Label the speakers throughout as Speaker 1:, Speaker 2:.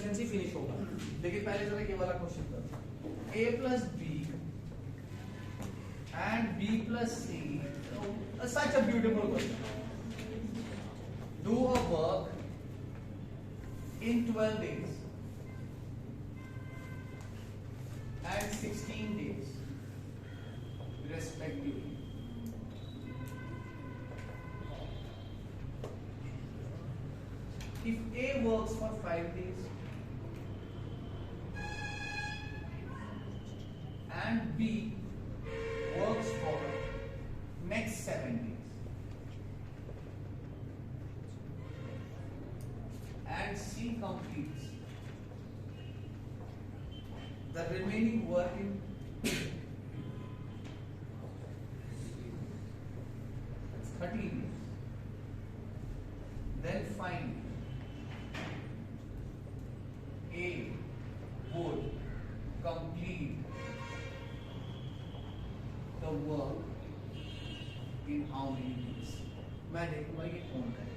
Speaker 1: Efficiency finish होगा। लेकिन पहले जरा ये वाला क्वेश्चन करो, a plus b and b plus c, such a beautiful question. Do a work in 12 days and 16 days respectively. If A works for 5 days and B works for next 7 days and C completes the remaining work in 13 days, then find A would complete the work in how many days? मैं देखूंगा ये कौन करेगा।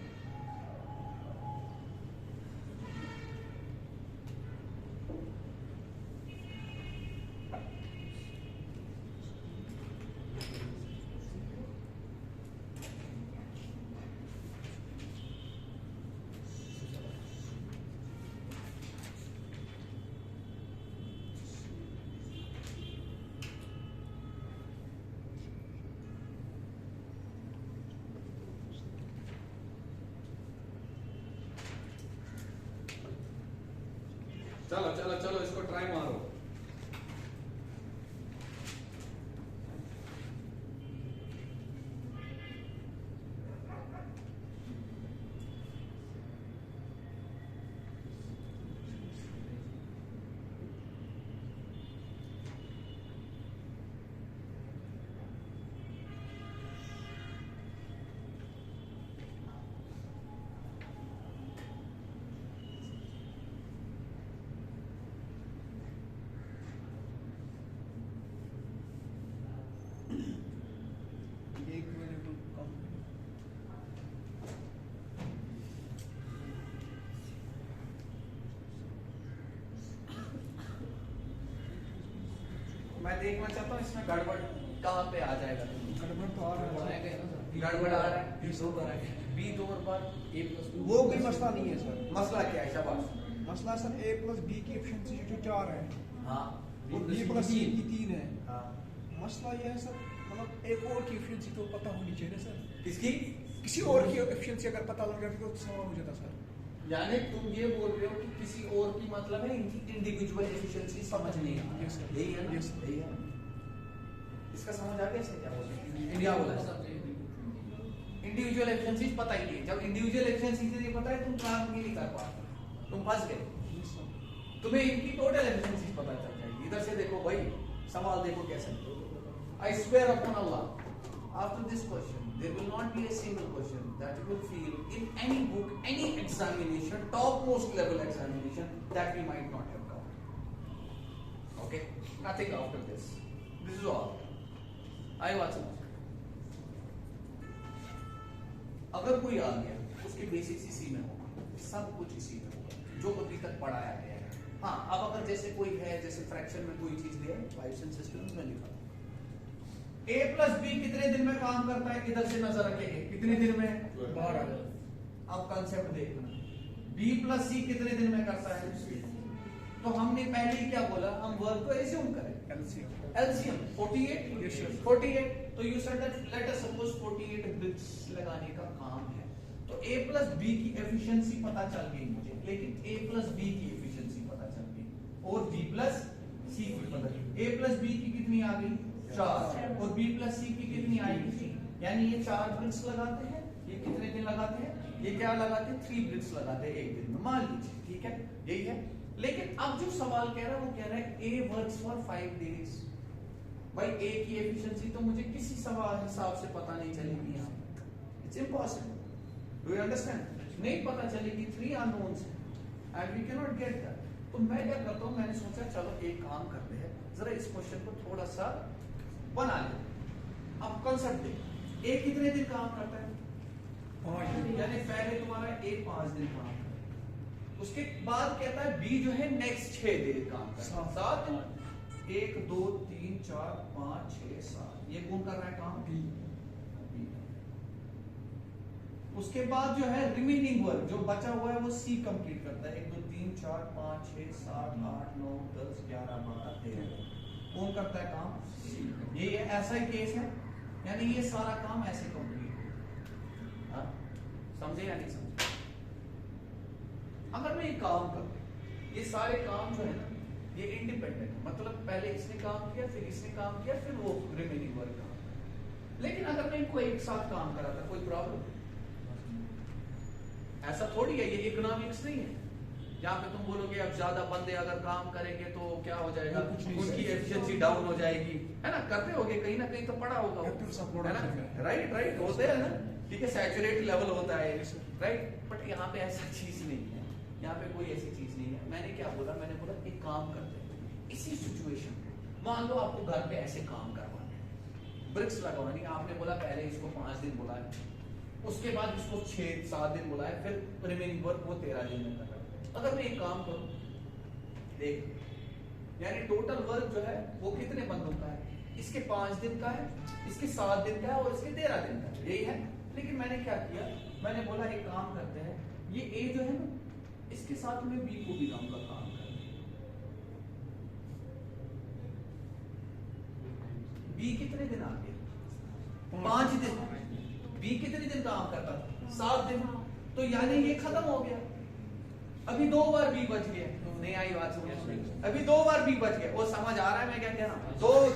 Speaker 1: चलो चलो चलो इसको try मारो। मैं देखना चाहता हूँ इसमें गड़बड़ कहाँ पे आ जाएगा।
Speaker 2: गड़बड़ तो आ रहा है,
Speaker 1: गड़बड़ आ रहा है, बी दो बार a प्लस
Speaker 2: वो कोई मसला नहीं है सर।
Speaker 1: मसला क्या है शाबाश?
Speaker 2: मसला सर a प्लस बी की एफिशिएंसी जो 4 है
Speaker 1: हाँ
Speaker 2: और b प्लस c की 3 है।
Speaker 1: हाँ
Speaker 2: मसला ये है सर, मतलब एक और की एफिशिएंसी तो पता होनी चाहिए ना सर।
Speaker 1: किसकी?
Speaker 2: किसी और की एफिशिएंसी अगर पता लग जाती तो सवाल हो जाता सर।
Speaker 1: यानी तुम ये बोल रहे हो कि किसी और की मतलब है इनकी इंडिविजुअल एफिशिएंसी समझ नहीं आ रही।
Speaker 2: Yes, sir.
Speaker 1: यही है ना?
Speaker 2: Yes, sir.
Speaker 1: यही है। इसका समझ आ गया इसने क्या बोला? इंडिया बोला इंडिविजुअल एफिशिएंसी पता ही नहीं। जब इंडिविजुअल एफिशिएंसी नहीं पता है तुम काम नहीं कर पाते, तुम फंस गए। तुम्हें इनकी टोटल एफिशिएंसी पता चल जाएगी। इधर से देखो भाई, सवाल देखो कैसे। I swear upon Allah, after this question, there will not be a single question that you will feel in any book, any examination, topmost level examination that we might not have covered. Okay, nothing after this. This is all. I watch it. अगर कोई आ गया उसके basics इसी में होगा, सब कुछ इसी में होगा जो अभी तक पढ़ाया गया है। हाँ, अब अगर जैसे कोई है, जैसे फ्रैक्शन में कोई चीज दिया है, वाइब्स एंड सिस्टम्स में लिखा a प्लस बी कितने दिन में काम करता है, इधर से नजर रखेंगे कितने दिन में, 12। अब कंसेप्ट देखना, b प्लस सी कितने दिन में करता है। तो हमने पहले ही क्या बोला, हम वर्क को एज्यूम करें, एलसीएम 48। तो you said that let us suppose 48 bricks लगाने का काम है। तो a प्लस बी की एफिशिएंसी पता चल गई मुझे, लेकिन a प्लस बी की एफिशिएंसी पता चल गई और b प्लस सी की पता चली। a प्लस बी की कितनी आ गई, 4, और b प्लस सी की कितनी आएगी, 3। यानी ये 4 ब्रिक्स लगाते हैं, ये कितने दिन लगाते हैं, ये क्या लगाते हैं, 3 ब्रिक्स लगाते हैं एक दिन में, मान लीजिए, ठीक है, यही है। लेकिन अब जो सवाल कह रहा है वो कह रहा है a वर्क्स फॉर 5 डेज। भाई a की एफिशिएंसी तो मुझे किसी सवाल हिसाब से पता नहीं चलेगी यहाँ, it's impossible. Do you understand? नहीं पता चलेगी, 3 अननोन्स हैं and we can not get that. तो मैं क्या करता हूँ, मैंने सोचा चलो एक काम करते हैं, जरा इस क्वेश्चन को थोड़ा सा बना ले। अब कंसेप्ट देखो, a कितने दिन काम करता है,
Speaker 2: 5 दिन।
Speaker 1: यानी पहले तुम्हारा a 5 दिन काम करता है, उसके बाद कहता है बी जो है नेक्स्ट 6 दिन काम करता है, 7 दिन, 1 2 3 4 5 6 7, ये कौन कर रहा है काम? बी। उसके बाद जो है रिमेनिंग वर्क जो बचा हुआ है वो सी कंप्लीट करता है, 1 2 3 4 5 6 7 8 9 10 11 12 13, कौन करता है काम? सी। ये ऐसा ही केस है, यानी ये सारा काम ऐसे कंप्लीट हो, समझे या नहीं समझे? अगर मैं ये काम करूं, ये सारे काम जो है ना ये इंडिपेंडेंट है, मतलब पहले इसने काम किया, फिर इसने काम किया, फिर वो रिमेनिंग वर्क काम। लेकिन अगर मैं इनको एक साथ काम कराता, कोई प्रॉब्लम? ऐसा थोड़ी है, ये इकोनॉमिक्स नहीं है जहां पे तुम बोलोगे अब ज्यादा बंदे अगर काम करेंगे तो क्या हो जाएगा, उनकी एफिशिएंसी डाउन हो जाएगी, है ना? करते होगे कहीं ना कहीं तो पढ़ा होगा, है ना? राइट राइट होते हैं ना, ठीक है, सैचुरेट लेवल होता है, राइट। बट यहाँ पे ऐसा चीज नहीं है, यहाँ पे कोई ऐसी चीज नहीं है। मैंने क्या बोला, मैंने बोला एक काम करते हैं, इसी सिचुएशन में मान लो आपको घर पे ऐसे काम करवाना है, ब्रिक्स लगवानी, आपने बोला पहले इसको 5 दिन बुलाए, उसके बाद इसको 6-7 दिन बुलाए, फिर रिमेनिंग वर्क वो 13 दिन में कर। अगर मैं एक काम करूं, देख, यानी टोटल वर्क जो है वो कितने बंदों का है? इसके 5 दिन का है, इसके 7 दिन का है और इसके 13 दिन का है, यही है। लेकिन मैंने क्या किया, मैंने बोला एक काम करते हैं, ये ए जो है ना इसके साथ में बी को भी नाम का काम कर, बी कितने दिन आ गए? 5 दिन। बी कितने दिन काम करता था? 7 दिन। तो यानी ये खत्म हो गया। अभी 2 बार बी बच गया, नहीं आई बात समझ? अभी 2 बार बी बच गया, वो समझ आ रहा है मैं क्या कह रहा हूं?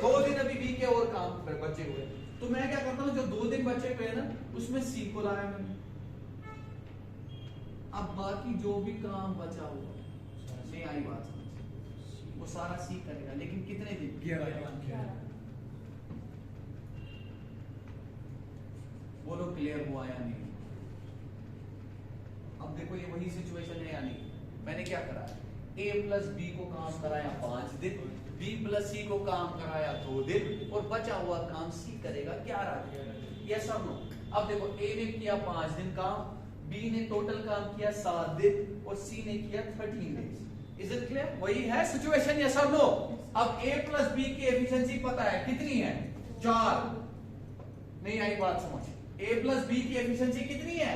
Speaker 1: 2 दिन अभी बी के और काम बचे हुए, तो मैं क्या करता हूं, जो 2 दिन बचे हुए ना उसमें सी को लाया मैंने। अब बाकी जो भी काम बचा हुआ, नहीं आई बात समझ, वो सारा सी करेगा, लेकिन कितने दिन? 11। बोलो क्लियर हुआ या नहीं? अब देखो ये वही सिचुएशन है या नहीं? मैंने क्या करा, ए प्लस बी को काम कराया 5 दिन, बी प्लस सी को काम कराया 2 दिन, और बचा हुआ काम सी करेगा 11 दिन। यस और नो? अब देखो ए ने किया 5 दिन काम, बी ने टोटल काम किया 7 दिन, और सी ने किया 13 डेज। Is it clear? वही है सिचुएशन, यस और नो? अब ए प्लस बी की एफिशिएंसी पता है कितनी है? 4। नहीं आई बात समझ? ए प्लस बी की एफिशिएंसी कितनी है?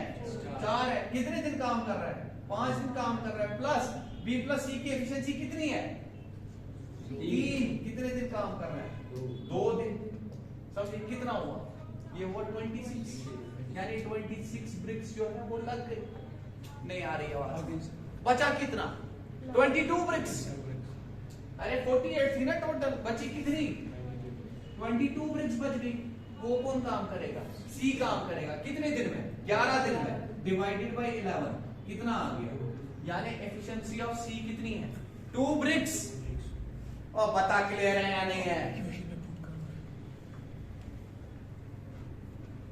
Speaker 1: 4 है। कितने दिन काम कर रहा है? 5 दिन काम कर रहा है। प्लस बी प्लस सी की एफिशिएंसी कितनी है? 3। कितने दिन काम कर रहा है? 2 दिन। समझिए कितना हुआ? ये हुआ 26, यानी 26 ब्रिक्स जो है वो लग गई। नहीं आ रही आवाज? बचा कितना? 22 ब्रिक्स। अरे 48 थी ना टोटल, बची कितनी? 22 ब्रिक्स बच गई। वो कौन काम करेगा? सी काम करेगा। कितने दिन में? 11 दिन में। डिवाइडेड बाय 11 कितना आ गया? यानी एफिशिएंसी ऑफ सी कितनी है? 2 ब्रिक्स। और बता क्लियर है या नहीं है?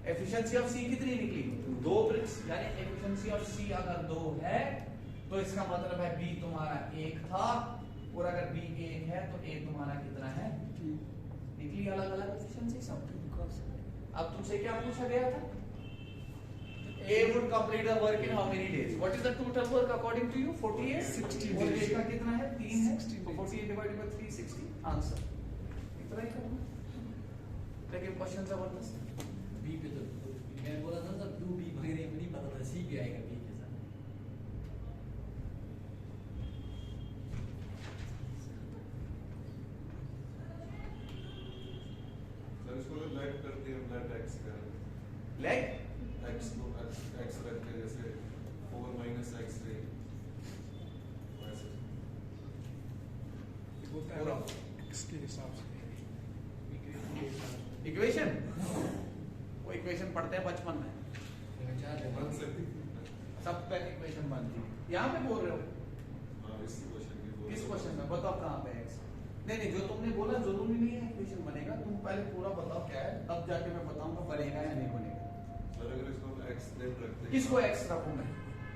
Speaker 1: एफिशिएंसी ऑफ सी कितनी निकली? 2 ब्रिक्स। यानी एफिशिएंसी ऑफ सी अगर 2 है तो इसका मतलब है बी तुम्हारा 1 था, और अगर बी 1 है तो ए तुम्हारा कितना है? निकली अलग अलग एफिशिएंसी सब। अब तुमसे क्या पूछा गया था? A would complete the work in how many days? What is the total work according to you? 48.
Speaker 2: 60
Speaker 1: और
Speaker 2: days.
Speaker 1: A का कितना है? 3 है।
Speaker 2: 60
Speaker 1: तो 48 divided by 3 60 आंसर। इतना ही करना। लेकिन क्वेश्चन जबरदस्त।
Speaker 3: बी पे तो मैं बोला था सब 2B वगैरह नहीं पता था, सी भी आएगा बी के साथ।
Speaker 4: सर इसको तो लेग करते हैं, लेग एक्स कर
Speaker 1: लेग
Speaker 4: एक्स को एक्स रखते हैं, जैसे 4 माइनस एक्स रे वैसे
Speaker 2: होता है इसके हिसाब से
Speaker 1: इक्वेशन, वो इक्वेशन पढ़ते हैं बचपन में,
Speaker 4: बन सकती
Speaker 1: सब पे इक्वेशन बनती है। यहाँ पे बोल रहे हो
Speaker 4: हाँ इसी क्वेश्चन की
Speaker 1: किस क्वेश्चन में? बताओ कहाँ पे है? नहीं नहीं, जो तुमने बोला जरूरी नहीं है इक्वेशन बनेगा, तुम पहले पूरा बताओ क्या है, तब जाके मैं बताऊंगा बनेगा या नहीं बनेगा।
Speaker 4: सर अगर इसको एक्स लेग रखते हैं,
Speaker 1: किसको एक्स रखूं मैं?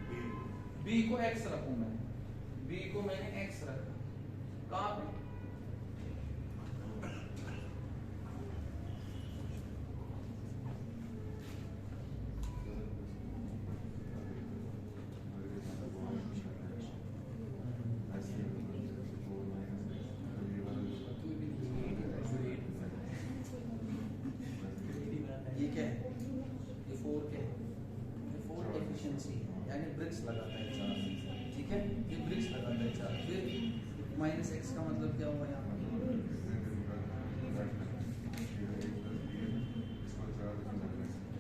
Speaker 4: बी
Speaker 1: बी को एक्स रखूं मैं। बी को मैंने एक्स रखा, कहाँ पे? लगाता है 4, ठीक है, ये ब्रिक्स लगाता है 4, फिर माइनस एक्स का मतलब क्या हुआ यहाँ पर?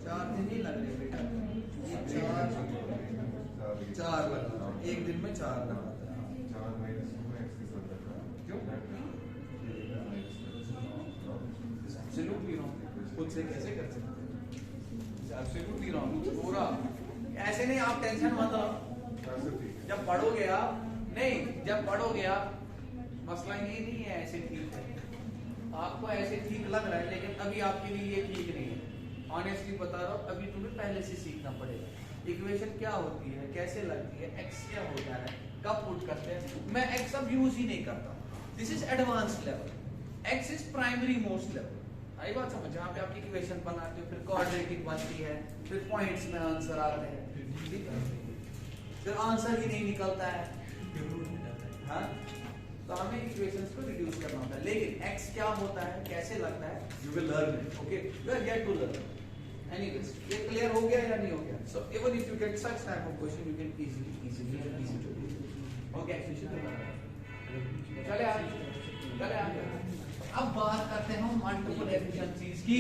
Speaker 1: 4 दिन ही लग रहे बेटा, ये 4 लगा, एक दिन में 4 लगाता है। क्यों? एब्सोल्युटली रॉन्ग, खुद से कैसे कर सकते हैं? एब्सोल्युटली रॉन्ग, पूरा ऐसे नहीं। आप टेंशन मत लो, जब पढ़ोगे आप, नहीं जब पढ़ोगे आप, मसला ये नहीं है ऐसे ठीक है, आपको ऐसे ठीक लग रहा है लेकिन अभी आपके लिए ये ठीक नहीं है। ऑनेस्टली बता रहा हूँ, अभी तुम्हें पहले से सीखना पड़ेगा। इक्वेशन क्या होती है, कैसे लगती है, एक्स क्या होता है, कब पुट करते हैं। मैं एक्स अब यूज ही नहीं करता, this is advance level, X is primary most level. आई बात समझ, जहाँ पे आप इक्वेशन बनाते हो, फिर क्वाड्रेटिक बनती है, फिर पॉइंट्स में आंसर आते हैं, फिर आंसर ही नहीं निकलता है, हाँ? तो हमें इक्वेशंस को रिड्यूस करना होता है। लेकिन x क्या होता है, कैसे लगता है, you will learn it, okay, you are get to learn. Anyways, ये क्लियर हो गया या नहीं हो गया? So even if you get such type of question, you can easily to, okay. चले आगे। अब बात करते हैं हम मल्टीपल एफिशिएंसीज की।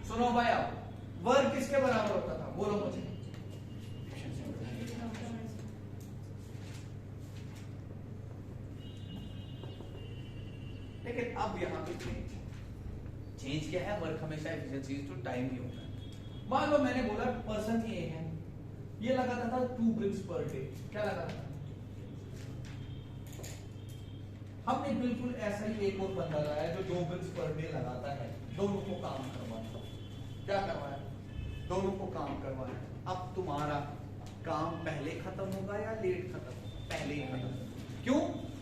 Speaker 1: सुनो भाई, आप वर्क किसके बराबर होता था, बोलो मुझे। लेकिन अब यहाँ पे चेंज क्या है, वर्क हमेशा एफिशिएंसी टू टाइम ही होता है। मान लो मैंने बोला पर्सन ए है, ये लगाता था 2 ब्रिक्स पर डे, क्या लगाता था? हमने बिल्कुल ऐसा ही एक और बंदा लगाया जो 2 ब्रिक्स पर डे लगाता है, दोनों को काम करवाता। क्या करवाया? दोनों को काम करवाया। अब तुम्हारा काम पहले खत्म होगा या लेट खत्म होगा? पहले ही खत्म। क्यों?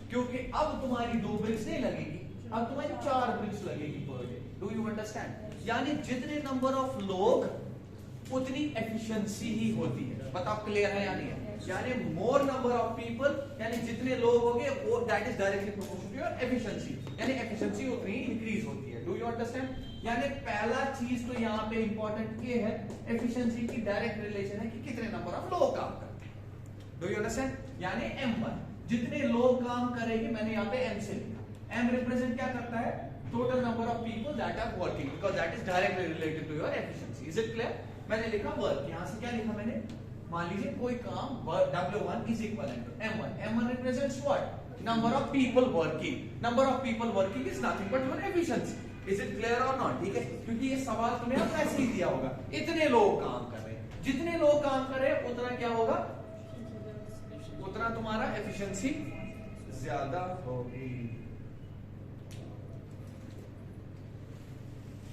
Speaker 1: क्योंकि अब तुम्हारी 2 ब्रिक्स नहीं लगेगी, अब तुम्हारी 4 ब्रिक्स लगेगी per day. Do you understand? यानी जितने नंबर ऑफ लोग उतनी एफिशिएंसी ही होती है। बताओ क्लियर है या नहीं है? यानी मोर नंबर ऑफ पीपल, यानी जितने लोग होंगे वो that is directly proportional to your efficiency, यानी एफिशिएंसी उतनी इंक्रीज होती है। Do you understand? यानी पहला चीज तो यहाँ पे इंपॉर्टेंट ये है, एफिशिएंसी की डायरेक्ट रिलेशन है कि कितने नंबर ऑफ लोग काम करते हैं। Do you understand? यानी M1 जितने लोग काम करेंगे, मैंने यहाँ पे M से लिखा। M रिप्रेजेंट क्या करता है? Total number of people that are working, because that is directly related to your efficiency. Is it clear? मैंने लिखा वर्क, यहाँ से क्या लिखा मैंने? मान लीजिए कोई काम W1 is equivalent to M1. M1 represents what? Number of people working. Number of people working is nothing but your efficiency. Is it clear or not? ठीक है, क्योंकि ये सवाल तुम्हें अब ऐसे ही दिया होगा, इतने लोग काम कर रहे हैं, जितने लोग काम कर रहे हैं उतना क्या होगा, उतना तुम्हारा एफिशिएंसी ज्यादा होगी।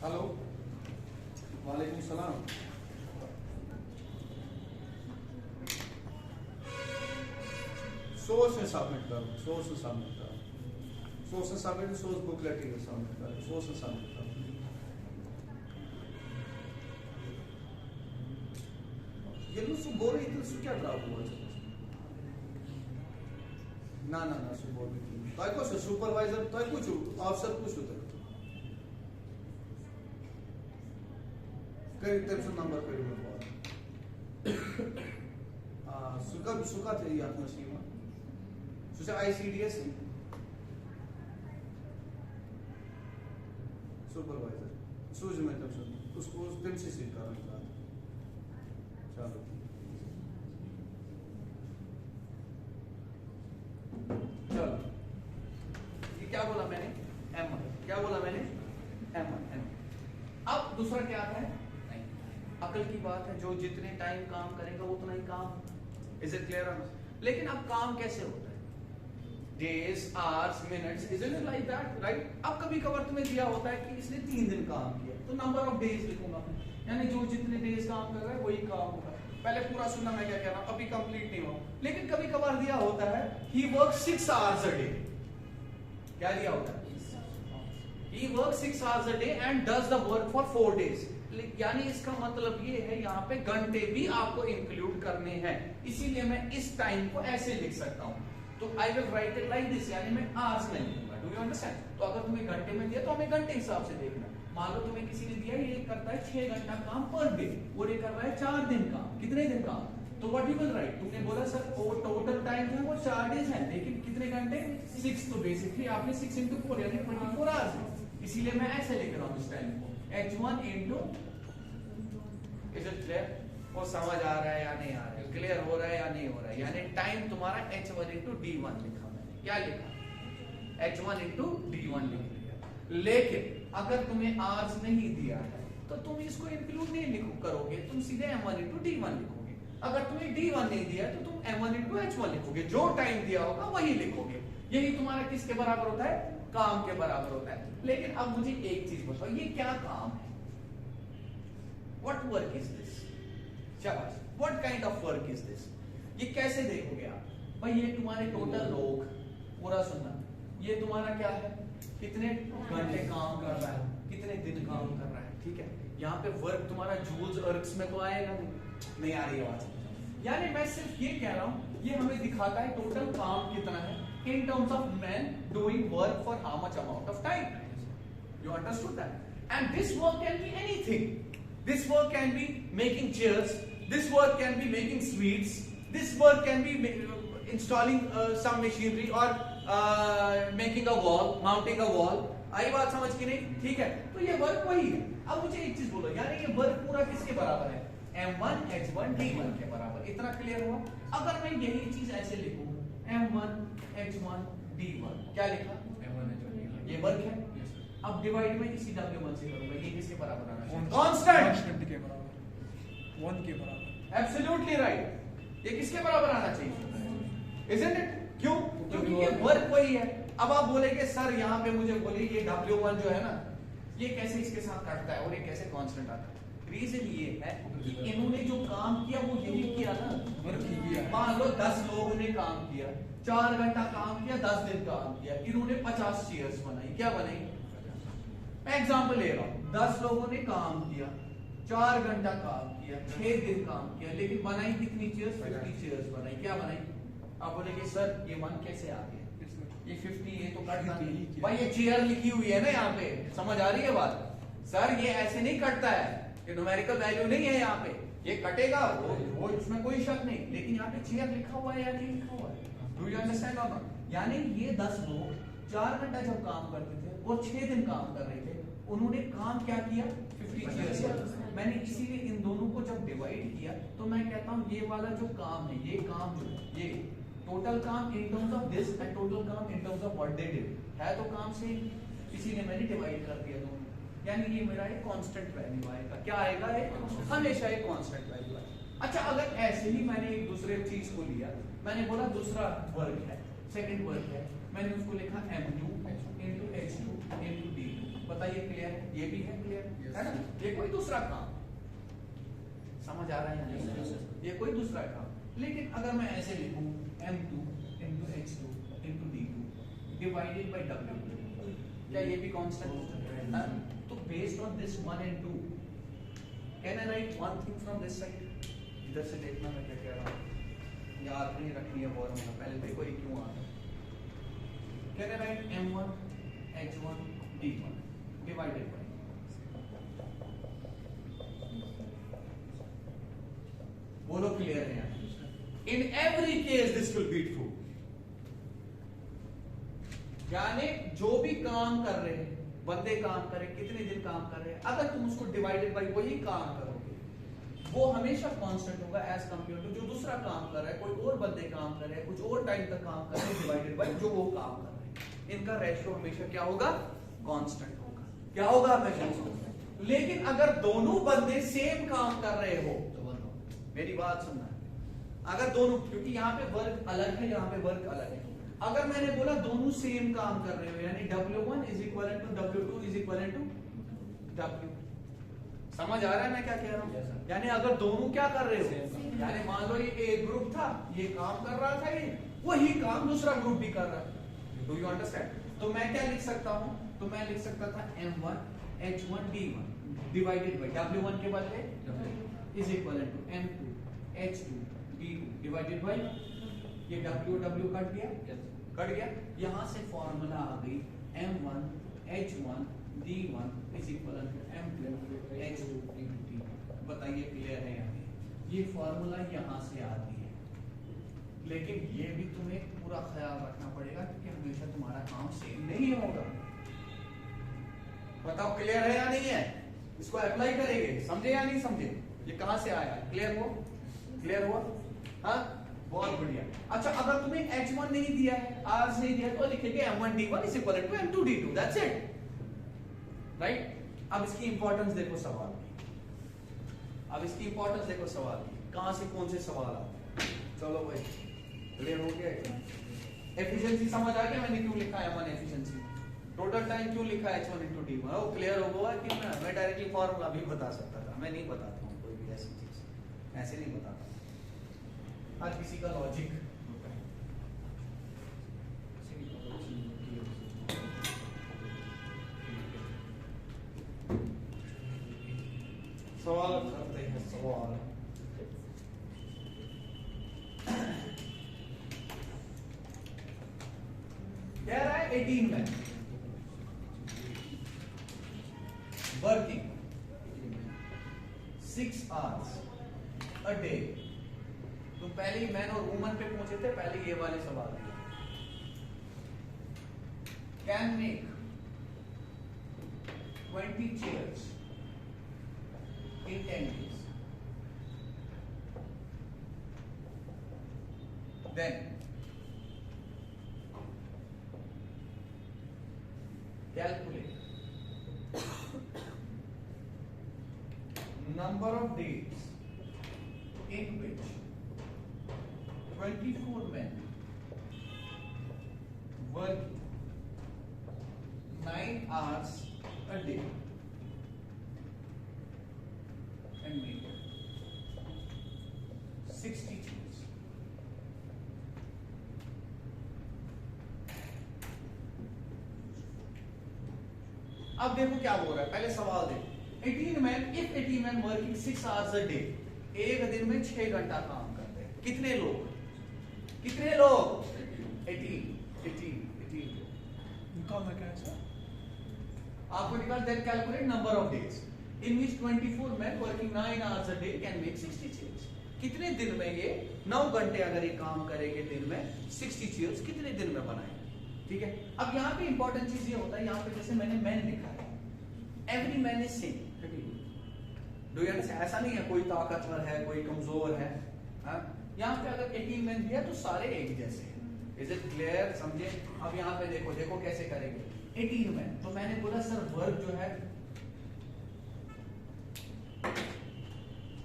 Speaker 1: हेलो, वालेकुम सलाम। सोर्स में सबमिट करो, सोर्स में सबमिट करो, सोर्स में सबमिट, सोर्स बुकलेट में सबमिट करो, सोर्स में सबमिट करो। ये लोग सु बोल रही थी, सु क्या ड्राप हुआ है? ना ना ना, सु बोल रही थी तो को सुपरवाइजर तो कुछ अफसर कुछ होता कई तरह से नंबर करी में सुका थे या मशीन सुसे ICDS सुपरवाइजर सूज में तब उसको दिन से सीख कर रहा था। चलो चलो, ये क्या बोला मैंने? M1। क्या बोला मैंने? M1। अब दूसरा क्या आता है? अकल की बात है, जो जितने टाइम काम करेगा उतना ही काम। Is it clear? लेकिन अब काम कैसे होता है? Days, hours, minutes, is it like that, right? अब कभी कभार तुम्हें दिया होता है कि इसने 3 दिन काम किया, तो नंबर ऑफ डेज लिखूंगा, यानी जो जितने डेज काम कर रहा है वही काम होगा। पहले पूरा सुनना मैं क्या कह रहा हूं, अभी कंप्लीट नहीं हुआ। लेकिन कभी कभार दिया होता है ही वर्क 6 hours a day। क्या दिया होता है? he works 6 hours a day and does the work for 4 days। यानी इसका मतलब ये है यहाँ पे घंटे भी आपको इंक्लूड करने हैं, इसीलिए मैं इस टाइम को ऐसे लिख सकता हूँ। तो I will write it like this, यानी मैं आवर्स में लिखूंगा, डू यू अंडरस्टैंड? तो अगर तुम्हें घंटे में दिया तो हमें घंटे हिसाब से देखना। मान लो तुम्हें किसी ने दिया ये करता है 6 घंटा काम पर डे और ये कर रहा है 4 दिन काम, कितने दिन काम? तो व्हाट यू विल राइट? तुमने बोला सर वो टोटल टाइम है वो 4 डेज है, लेकिन कितने घंटे? 6। तो बेसिकली आपने 6 into 4 यानी 24 आवर्स है, इसीलिए मैं ऐसे लिख रहा हूँ इस टाइम को H1 into, is it clear? वो समझ आ रहा है या नहीं आ रहा है? क्लियर हो रहा है या नहीं हो रहा है? यानी टाइम तुम्हारा H1 into D1 लिखा मैंने, क्या लिखा? H1 into D1 लिख लिया। लेकिन अगर तुम्हें आवर्स नहीं दिया है तो तुम इसको इंक्लूड नहीं लिखो करोगे, तुम सीधे M1 into D1 लिखोगे। अगर तुम्हें D1 नहीं दिया तो तुम M1 into H1 लिखोगे, जो टाइम दिया होगा वही लिखोगे। यही तुम्हारा किसके बराबर होता है? काम के बराबर होता है। लेकिन अब मुझे एक चीज बताओ, ये क्या काम है? What work is this? शाबाश, what kind of work is this? ये कैसे देखोगे आप? भाई ये तुम्हारे टोटल लोग, पूरा सुनना, ये तुम्हारा क्या है? कितने घंटे काम कर रहा है, कितने दिन काम कर रहा है, ठीक है? यहाँ पे वर्क तुम्हारा जूल्स अर्क्स में तो आएगा नहीं आ रही आवाज। यानी मैं सिर्फ ये कह रहा हूँ, ये हमें दिखाता है टोटल काम कितना है in terms of men doing work for how much amount of time. You understood that? And this work can be anything. This work can be making chairs. This work can be making sweets. This work can be installing some machinery or making a wall, mounting a wall. आई बात समझ की नहीं? ठीक है, तो ये work वही है। अब मुझे एक चीज बोलो, यानी ये वर्क पूरा किसके बराबर है? M1 H1 D1 के बराबर। इतना क्लियर हुआ? अगर मैं यही चीज ऐसे लिखूं M1 H1 D1, क्या लिखा?
Speaker 3: M1 H1
Speaker 1: ये वर्क है।
Speaker 3: Yes, sir.
Speaker 1: अब डिवाइड में इसी W1 से करूंगा, ये किसके बराबर आना चाहिए?
Speaker 2: कांस्टेंट
Speaker 1: कांस्टेंट
Speaker 2: के बराबर, 1 के बराबर।
Speaker 1: Absolutely right. ये किसके बराबर आना चाहिए? Isn't it? क्यों? क्योंकि ये वर्क वही है। अब आप बोलेंगे सर यहाँ पे मुझे बोलिए ये W1 जो है ना, ये कैसे इसके साथ काटता है और ये कैसे कांस्टेंट आता है? रीजन ये है कि इन्होंने जो काम किया वो यही किया ना,
Speaker 2: वर्क ही किया।
Speaker 1: मान लो 10 लोगों ने काम किया, 4 घंटा काम किया, 10 दिन काम किया, इन्होंने 50 चेयर्स बनाई। क्या बनाई? मैं एग्जांपल ले रहा हूं, 10 लोगों ने काम किया, 4 घंटा काम किया, 6 दिन काम किया, लेकिन बनाई कितनी चेयर्स? 50 चेयर्स बनाई। क्या बनाई? आप बोलेंगे सर ये 1 कैसे आ गया? ये 50 ये तो कटता नहीं। भाई ये चेयर लिखी हुई है ना यहाँ पे, समझ आ रही है बात? सर ये ऐसे नहीं कटता है, ये न्यूमेरिकल वैल्यू नहीं है यहाँ पे, ये कटेगा वो इसमें कोई शक नहीं, लेकिन यहाँ पे चेयर लिखा हुआ है या नहीं लिखा हुआ है? डू यू अंडरस्टैंड और नॉट? यानी ये 10 लोग 4 घंटा जब काम करते थे और 6 दिन काम कर रहे थे, उन्होंने काम क्या किया? 50 चेयर्स। मैंने इसीलिए इन दोनों को जब डिवाइड किया तो मैं कहता हूँ ये वाला जो काम है, ये काम जो है, ये टोटल काम in terms of this and total काम in terms of what they did है, तो काम से इसीलिए मैंने डिवाइड कर दिया दोनों। यानी ये मेरा एक कांस्टेंट वैल्यू आएगा। क्या आएगा? एक हमेशा एक कांस्टेंट वैल्यू आएगा। अच्छा, अगर ऐसे ही मैंने एक दूसरे चीज को लिया, मैंने बोला दूसरा वर्क है, सेकंड वर्क है, मैंने उसको लिखा M2 into H2 into D2। बताइए क्लियर है? ये भी है क्लियर है ना? ये कोई दूसरा काम, समझ आ रहा है या नहीं? ये कोई दूसरा काम। लेकिन अगर मैं ऐसे लिखूं M2 into H2 into D2 divided by W, क्या ये भी कांस्टेंट है? तो based on this 1 and 2 can I right one thing from this side? इधर से देखना मैं क्या कह रहा हूं, याद नहीं रखनी है फॉर्मूला, पहले देखो ये क्यों आ रहा है। Can I right M1 H1 D1 divided by, बोलो क्लियर है? In every case this will be true। यानी जो भी काम कर रहे हैं, बंदे काम कर रहे हैं, कितने दिन काम कर रहे हैं, अगर तुम उसको डिवाइडेड बाय वही काम करोगे, वो हमेशा कांस्टेंट होगा एज कंपेयर टू जो दूसरा काम कर रहा है, कोई और बंदे काम कर रहे हैं, कुछ और टाइम तक काम कर रहे हैं, डिवाइडेड बाय जो वो काम कर रहे हैं। इनका रेशियो हमेशा क्या होगा? कांस्टेंट होगा। क्या होगा? हमेशा। लेकिन अगर दोनों बंदे सेम काम कर रहे हो, मेरी बात सुनना, अगर दोनों, क्योंकि यहाँ पे वर्क अलग है, यहाँ पे वर्क अलग है, अगर मैंने बोला दोनों सेम काम कर रहे हो, यानी W1 is equivalent to W2 is equivalent to W, समझ आ रहा है मैं क्या कह रहा हूँ? यानी अगर दोनों क्या कर रहे हो, यानी मान लो ये एक ग्रुप था, ये काम कर रहा था, ये वही काम दूसरा ग्रुप भी कर रहा है। Do you understand? तो मैं क्या लिख सकता हूँ? तो मैं लिख सकता था M1 H1 D1 divided by W1 के बदले is equivalent to M2 H2 D2 divided by, ये W कट गया, कट गया, यहां से फॉर्मूला आ गई M1 H1 D1 is equal to M2 H2 D2 बताइए क्लियर है यहाँ? ये फॉर्मूला यहाँ से आती है, लेकिन ये भी तुम्हें पूरा ख्याल रखना पड़ेगा क्योंकि हमेशा तुम्हारा काम सेम नहीं होगा। बताओ क्लियर है या नहीं है? इसको अप्लाई करेंगे, समझे या नहीं समझे? ये कहां से आया? क्लियर हुआ? क्लियर हुआ? हाँ, बहुत बढ़िया। अच्छा, अगर तुम्हें H1 नहीं दिया है, R नहीं दिया है, तो लिखेंगे M1 D1 is equal to M2 D2, that's it, right? अब इसकी इंपॉर्टेंस देखो सवाल की, अब इसकी इंपॉर्टेंस देखो सवाल की, कहां से कौन से सवाल आते हैं। चलो भाई, क्लियर हो गया? एफिशिएंसी समझ आ गया मैंने क्यों लिखा है M1 एफिशिएंसी, टोटल टाइम क्यों लिखा है H1 into D1? वो क्लियर हो गया कि मैं डायरेक्टली फॉर्मूला भी बता सकता था, मैं नहीं बताता हूँ कोई भी ऐसी चीज, ऐसे नहीं बताता। हर किसी का लॉजिक होता है। सवाल करते हैं सवाल। कह रहा है 18 में वर्किंग 6 hours a day। तुम पहले ही मैन और वुमन पे पहुंचे थे, पहले ये वाले सवाल दिए। Can make 20 chairs in 10 days, then calculate number of days in which 24 men work 9 hours a day and make 60 chairs। अब देखो क्या हो रहा है, पहले सवाल देखो। 18 men, if 18 men working 6 hours a day, एक दिन में 6 घंटा काम करते हैं। कितने लोग? कितने लोग? 18
Speaker 2: निकालना क्या है सर?
Speaker 1: आपको निकाल, then calculate number of days in which 24 men working 9 hours a day can make 60 chairs। कितने दिन में ये 9 घंटे अगर ये काम करेंगे दिन में, 60 chairs कितने दिन में बनाएंगे? ठीक है। अब यहाँ पे इंपॉर्टेंट चीज ये होता है, यहाँ पे जैसे मैंने मैन लिखा है, every man is same. Do you understand? ऐसा नहीं है कोई ताकतवर है कोई कमजोर है। यहाँ पे अगर 18 मैन दिया तो सारे एक जैसे हैं। Is it clear? समझे? अब यहाँ पे देखो, देखो कैसे करेंगे। 18 मैन, तो मैंने बोला सर वर्क जो है,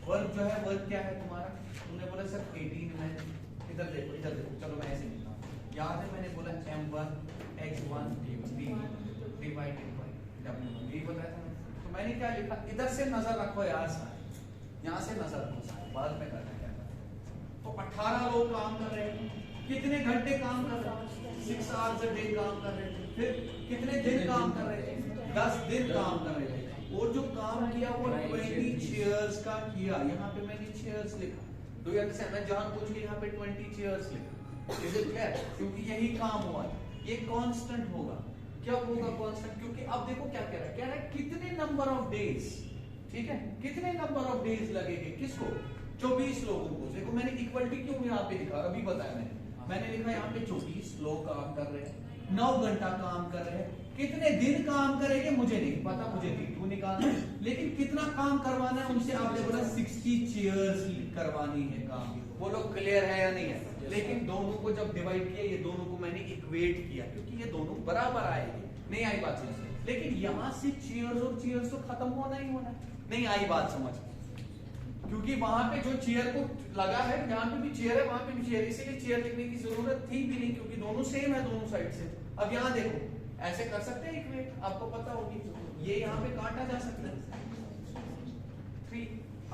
Speaker 1: वर्क क्या है तुम्हारा? तुमने बोला सर 18 मैन। इधर देखो, इधर देखो, चलो मैं ऐसे लिखता हूँ। यहाँ पे मैंने बोला M1 H1 D1 divided by W1, यही बताया था। तो मैंने क्या लिखा, इधर से नजर रखो यार सारे, यहाँ से नजर रखो सारे, बाद में करना है क्या। तो 18 लोग काम कर रहे हैं, कितने घंटे काम कर रहे हैं? 6 hours a day काम कर रहे थे। फिर कितने दिन काम कर रहे थे? 10 दिन काम कर रहे थे। और जो काम किया वो 20 चेयर्स का किया। यहाँ पे मैंने चेयर्स लिखा, डू यू अंडरस्टैंड? मैं जहां कुछ भी यहाँ पे 20 चेयर्स लिखा। Is it clear? क्योंकि यही काम हुआ है, ये कांस्टेंट होगा। क्या होगा कांस्टेंट? क्योंकि अब देखो क्या कह रहा है, कह रहा है कितने नंबर ऑफ डेज, ठीक है, कितने नंबर ऑफ डेज लगेंगे किसको? 24 लोगों को। देखो मैंने इक्वलिटी क्यों यहाँ पे लिखा, अभी बताया मैंने लिखा यहाँ पे 24 लोग काम कर रहे हैं, 9 घंटा काम कर रहे हैं। कितने दिन काम करेंगे मुझे नहीं पता, मुझे D2 निकालना है, लेकिन कितना काम करवाना है उनसे? आपने बोला 60 चेयर्स करवानी है काम। बोलो क्लियर है या नहीं है? लेकिन दोनों को जब डिवाइड किया, ये दोनों को मैंने इक्वेट किया क्योंकि ये दोनों बराबर आएंगे। नहीं आई बात समझ? लेकिन यहां से चेयर्स और चेयर्स तो खत्म होना ही होना है। नहीं आई बात समझ? क्योंकि वहां पे जो चेयर को लगा है, यहाँ पे भी चेयर है, वहां पे भी चेयर, इसीलिए चेयर लिखने की जरूरत थी भी नहीं क्योंकि दोनों सेम है दोनों साइड से। अब यहाँ देखो, ऐसे कर सकते हैं इक्वेट, आपको पता होगी, ये यहाँ पे काटा जा सकता है 3।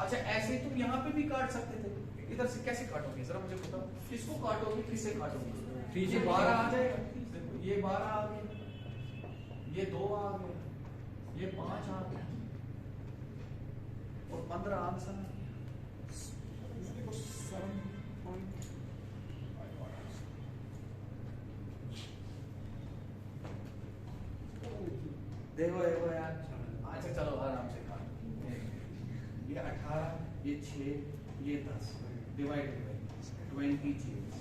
Speaker 1: अच्छा ऐसे तुम यहाँ पे भी काट सकते थे, इधर से कैसे काटोगे जरा मुझे बताओ, किसको काटोगे, किससे काटोगे? ये 12 आ जाएगा, ये 12 आ गया, ये 2 आ गया, ये 5 आ गया और 15 आंसर है। देखो यार, अच्छा चलो आराम से खा। ये 18, ये 6, ये 10 डिवाइडेड बाई 20 चेयर्स।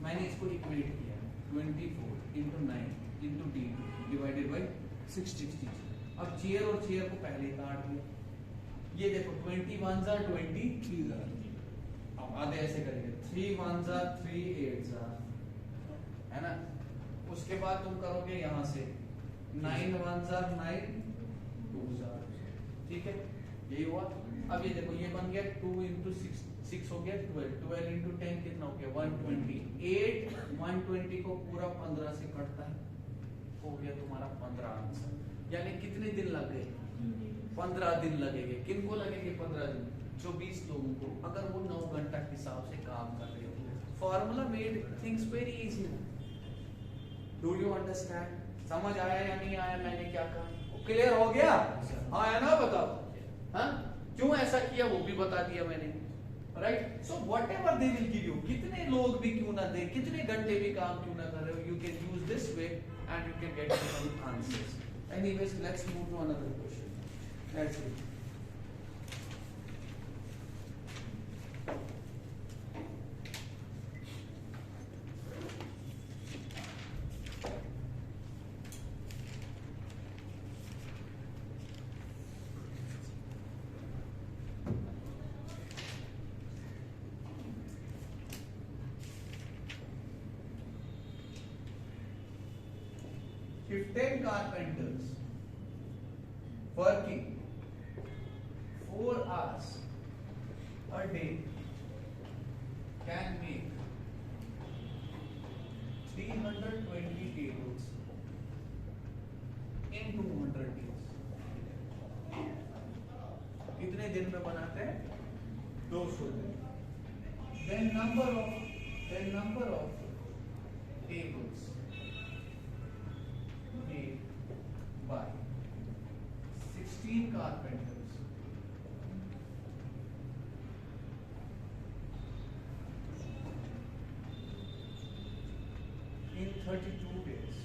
Speaker 1: मैंने इसको इक्वेट किया 24 into 9 into D divided by 60। अब चेयर और चेयर को पहले ही काट दिया। ये देखो 21 जार 23 जार, अब आधे ऐसे करेंगे 3 1 जार 3 8 जार, है ना। उसके बाद तुम करोगे यहाँ से 9 1 जार 9 2 जार, ठीक है, यही हुआ। अब ये देखो ये बन गया 2 इंटू 6 हो गया 12, 12 इंटू 10 कितना हो गया 128, 120 को पूरा 15 से कटता है, हो गया तुम्हारा 15 आंसर। यानी कितने दिन लग गए? 15 दिन लगेंगे। किन को लगेंगे 15 दिन? जो 20 लोगों को, अगर वो 9 घंटा के हिसाब से काम कर रहे हो। Formula made things very easy. Do you understand? समझ आया या नहीं आया मैंने क्या कहा? क्लियर हो गया? हाँ या ना बताओ? हाँ, क्यों ऐसा किया वो भी बता दिया मैंने, right. So what ever they will give you, कितने लोग भी क्यों ना दे, कितने घंटे भी काम क्यों ना कर रहे हो, you can use this way and you can get some answers. Anyways let's move to another question. Let's see. If 10 carpenters working 4 hours a day can make 320 tables in 200 days. कितने दिन में बनाते हैं? 200 दिन। Then number of tables made by 16 carpenters in 32 days.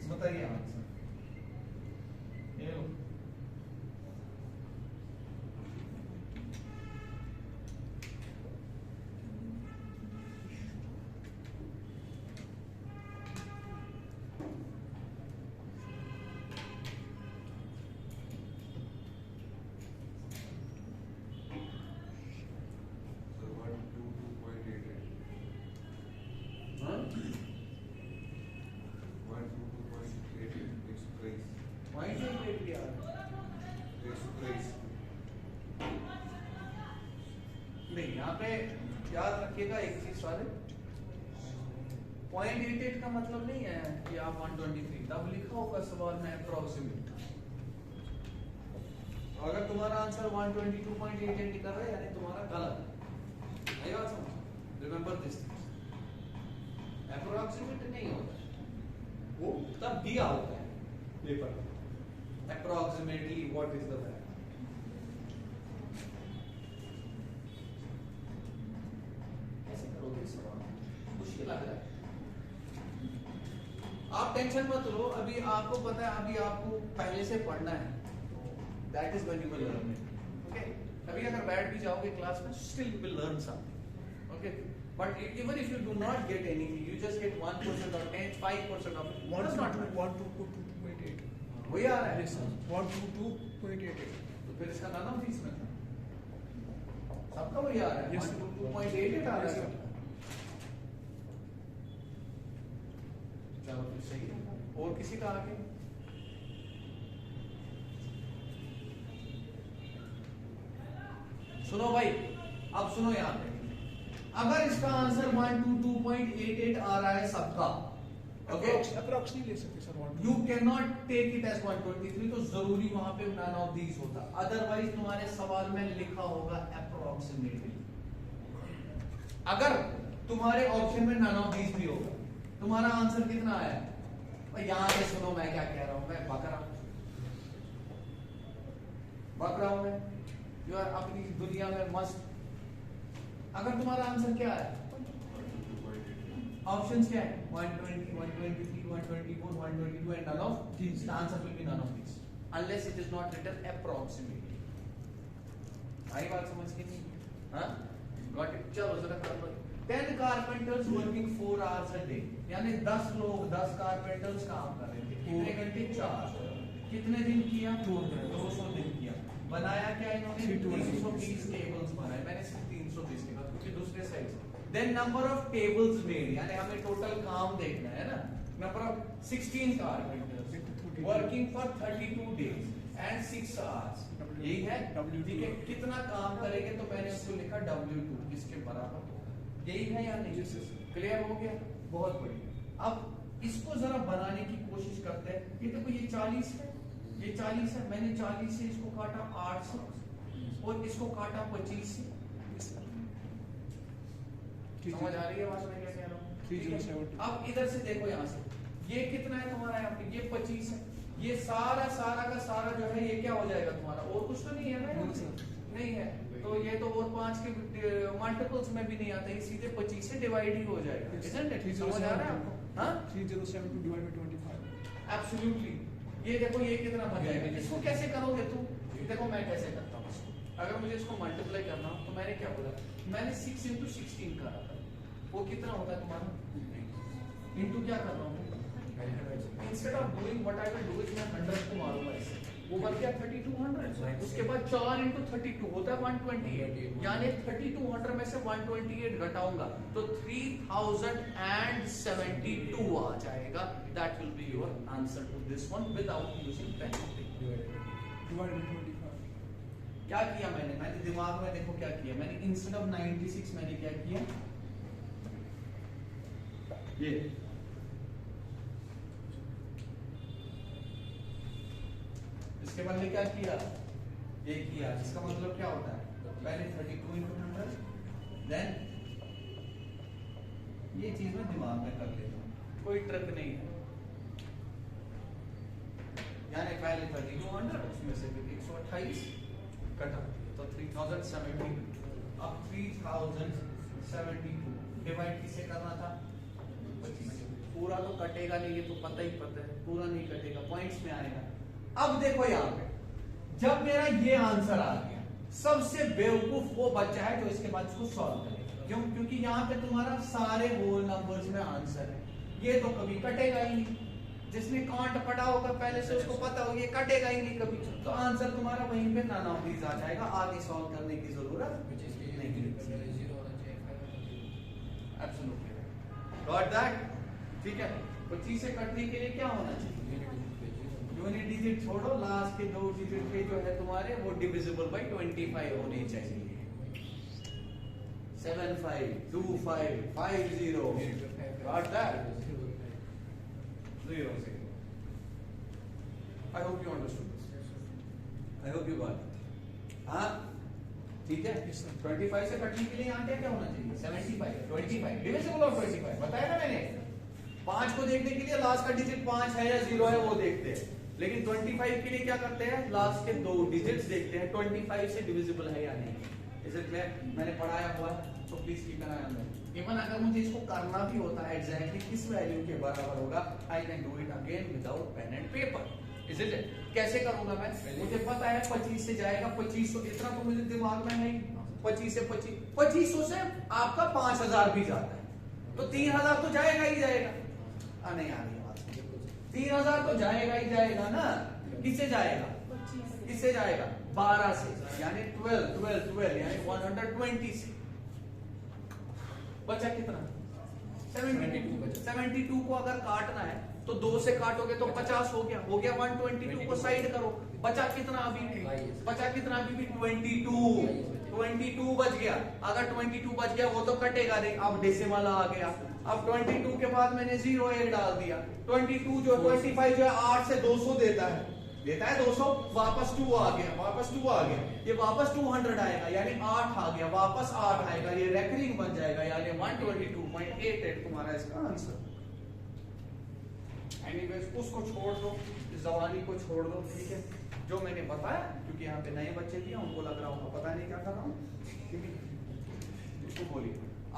Speaker 1: बताइए answer. ये लो।
Speaker 4: So 122.88.
Speaker 1: हाँ?
Speaker 4: 122.88. Its price.
Speaker 1: Why is it that we are?
Speaker 4: Its price.
Speaker 1: नहीं, यहाँ पे याद रखिएगा एक चीज वाले, 0.88 का मतलब नहीं है कि आप 123, तब लिखा होगा सवाल में अप्रोक्सीमेट। अगर तुम्हारा आंसर 122.88 निकल रहा है यानी तुम्हारा गलत है। आई बात समझ? रिमेंबर दिस, अप्रोक्सीमेट नहीं होता, वो तब दिया होता है पेपर में, approximately what is the value. कैसे करोगे सवाल? मुश्किल लग रहा है। आप टेंशन मत लो, अभी आपको पता है, अभी आपको पहले से पढ़ना है, that is when you will learn it, okay. अभी अगर बैठ भी जाओगे क्लास में, still you will learn something, okay. But even if you do not get anything, you just get 1% or 5% of it, does not matter।
Speaker 2: 122.88.
Speaker 1: वही आ रहा है,
Speaker 2: Yes, sir. 122.88.
Speaker 1: तो फिर इसका नाम फीस में था, सबका वही आ रहा है,
Speaker 2: Yes, sir.
Speaker 1: 122.88 आ रहा
Speaker 2: Yes,
Speaker 1: है।
Speaker 2: sir.
Speaker 1: चलो फिर सही है। और किसी का आगे? सुनो भाई, अब सुनो यहाँ पे, अगर इसका आंसर 122.88 आ रहा है सबका, ओके,
Speaker 2: Approx नहीं ले सकते sir 122.
Speaker 1: You can not take it as 123, तो जरूरी वहां पे नन ऑफ दीज होता, अदरवाइज तुम्हारे सवाल में लिखा होगा अप्रोक्सीमेटली। अगर तुम्हारे ऑप्शन में नन ऑफ दीज भी होगा, तुम्हारा आंसर कितना आया? और यहाँ पे सुनो मैं क्या कह रहा हूं, मैं बकरा बक रहा हूं मैं, जो है अपनी दुनिया में मस्त। अगर तुम्हारा आंसर क्या है, ऑप्शंस क्या है, 120, 123, 124, 122 and none of these. The answer will be none of these unless it is not written approximately. आई बात समझ के नहीं? हाँ, गॉट इट। चलो जरा कर लो। 10 carpenters working 4 hours a day, यानी 10 लोग 10 कारपेंटर्स काम कर रहे थे। कितने घंटे? 4। कितने दिन किया? 200 दिन किया। बनाया क्या इन्होंने? 320 टेबल्स बनाए। मैंने सिर्फ 320 लिखा क्योंकि दूसरे साइड से। Then number of tables made, यानी हमें टोटल काम देखना है ना। Number of 16 carpenters working for 32 days and 6 hours। यही है, ठीक है। कितना काम करेंगे तो मैंने उसको लिखा W2 किसके बराबर। यही है या नहीं? क्लियर हो गया? बहुत बढ़िया। अब इसको जरा बनाने की कोशिश करते हैं। ये देखो ये 40 है, ये 40 है। मैंने 40 से इसको काटा 8 से और इसको काटा 25 से। समझ आ रही है बात मैं क्या कह रहा हूँ? अब इधर से देखो, यहाँ से ये कितना है तुम्हारा, यहाँ पे ये 25 है। ये सारा का सारा जो है ये क्या हो जाएगा तुम्हारा, और कुछ तो नहीं है ना? नहीं है तो ये तो और 5 के मल्टीपल्स में भी नहीं आता, ये सीधे 25 से डिवाइड ही हो जाएगा। समझ आ रहा है आपको? हाँ,
Speaker 2: 307 divided by 25।
Speaker 1: एब्सोल्युटली। ये देखो ये कितना बन जाएगा। इसको कैसे करोगे तुम? देखो मैं कैसे करता हूँ। अगर मुझे इसको मल्टीप्लाई करना हो तो मैंने क्या बोला, मैंने 6 into 16 करा था। वो कितना होता है तुम्हारा? इंटू क्या कर रहा हूँ? Instead of doing what I will do is मैं 100 को मारूंगा इससे, वो बन गया 3200। उसके बाद 4 into 32 होता है 128, यानी 3200 में से 128 घटाऊंगा तो 3072 आ जाएगा। That will be your answer to this one without using pen.
Speaker 2: divided by 25।
Speaker 1: क्या किया मैंने दिमाग में देखो क्या किया मैंने। इंस्टेड ऑफ 96 मैंने क्या किया, ये इसके बदले क्या किया, ये किया। इसका मतलब क्या होता है, पहले 32 into 100, देन ये चीज मैं दिमाग में कर लेता हूँ, कोई ट्रिक नहीं है। यानी पहले 3200, उसमें से 128 कटा तो 3072। अब 3072 डिवाइड किससे करना था? 25। पूरा तो कटेगा नहीं, ये तो पता ही पता है, पूरा नहीं कटेगा, पॉइंट्स में आएगा। अब देखो यहाँ पे जब मेरा ये आंसर आ गया, सबसे बेवकूफ वो बच्चा है जो इसके बाद इसको सॉल्व करेगा। क्यों? क्योंकि यहाँ पे तुम्हारा सारे होल नंबर्स में आंसर है, ये तो कभी कटेगा ही नहीं। जिसने कांट पढ़ा होगा पहले से उसको पता होगा ये कटेगा ही नहीं कभी, तो आंसर तुम्हारा वहीं पे नन ऑफ दीज आ जाएगा। आगे सॉल्व करने की जरूरत नहीं। Absolutely got that. ठीक है, 25 से कटने के लिए क्या होना चाहिए? यूनिट डिजिट छोड़ो, लास्ट के 2 डिजिट पे जो है तुम्हारे वो डिविजिबल बाय 25 होने चाहिए। 752550 got that. 0 0। I hope you understood this. I hope you got it. हाँ ठीक है। 25 से कटने के लिए यहाँ क्या क्या होना चाहिए? 75 25 डिविजिबल ऑफ 25 बताया ना मैंने। 5 को देखने के लिए लास्ट का डिजिट 5 है या 0 है वो देखते हैं, लेकिन 25 के लिए क्या करते हैं? लास्ट के 2 डिजिट्स देखते हैं 25 से डिविजिबल है या नहीं। Is it clear? मैंने पढ़ाया हुआ है तो please keep an I on that. Even अगर मुझे इसको करना भी होता है एग्जैक्टली किस वैल्यू के बराबर होगा, I can do it again without pen and paper. Is it? कैसे करूंगा मैं? मुझे पता है 25 से जाएगा 2500, इतना तो मुझे दिमाग में है। 25 से 2500 से आपका 5000 भी जाता है तो 3000 तो जाएगा ही जाएगा। नहीं आ रही बात, 3000 तो जाएगा ही जाएगा ना। किससे जाएगा? किससे जाएगा? 12 से, यानी 12 यानी 120 से। बचा कितना? 72 को अगर काटना है तो 2 से काटोगे तो 50 हो गया 122 को साइड करो। बचा कितना अभी भी? 22 बच गया। अगर 22 बच गया वो तो कटेगा नहीं, अब डेसिमल आ गया। अब 22 के बाद मैंने 0 1 डाल दिया। 22 जो 25 जो है 8 से 200 देता है 200, वापस 2 आ गया, ये वापस 200 आएगा, यानी 8 आ गया, वापस 8 आएगा, ये रेकरिंग बन जाएगा, यानी 122.88 तुम्हारा इसका आंसर। एनीवेज उसको छोड़ दो, जवानी को छोड़ दो, ठीक है। जो मैंने बताया, क्योंकि यहाँ पे नए बच्चे भी हैं, उनको लग रहा होगा पता नहीं क्या कर रहा हूँ, ठीक है। इसको बोलिए,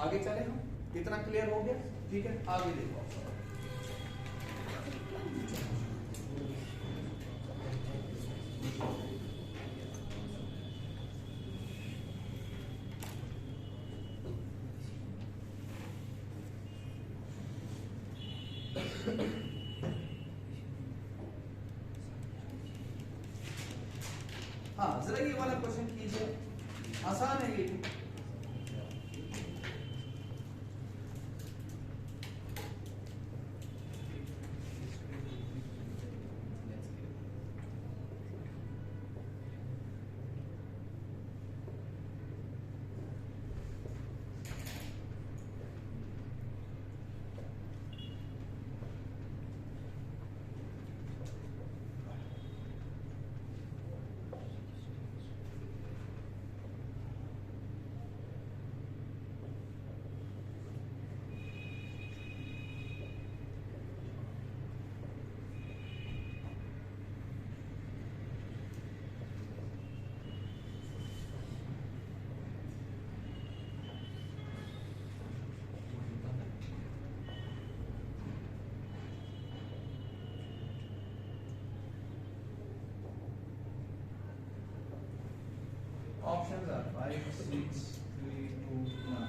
Speaker 1: आगे चले हम, इतना क्लियर हो गया, ठीक है। आगे देखो, हाँ जरा ये वाला क्वेश्चन कीजिए, आसान है ये। Options are 5, 6, 3, 2, 1.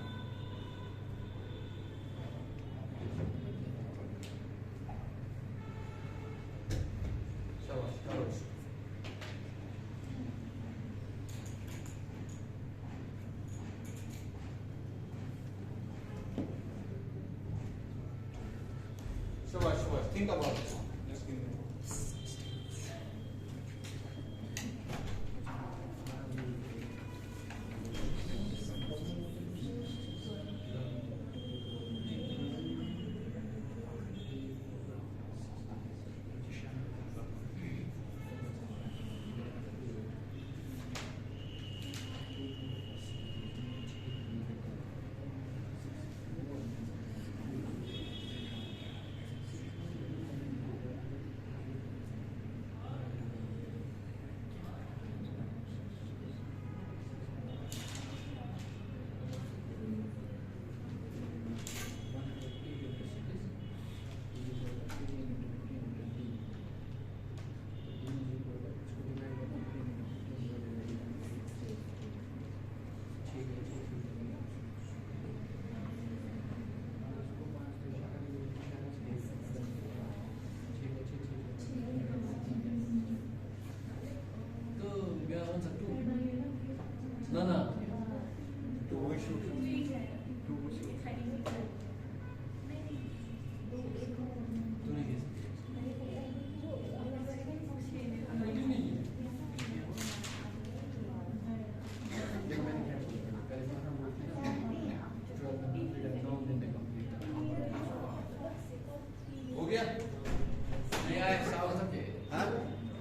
Speaker 1: शाबाश। Think about this. Just give me.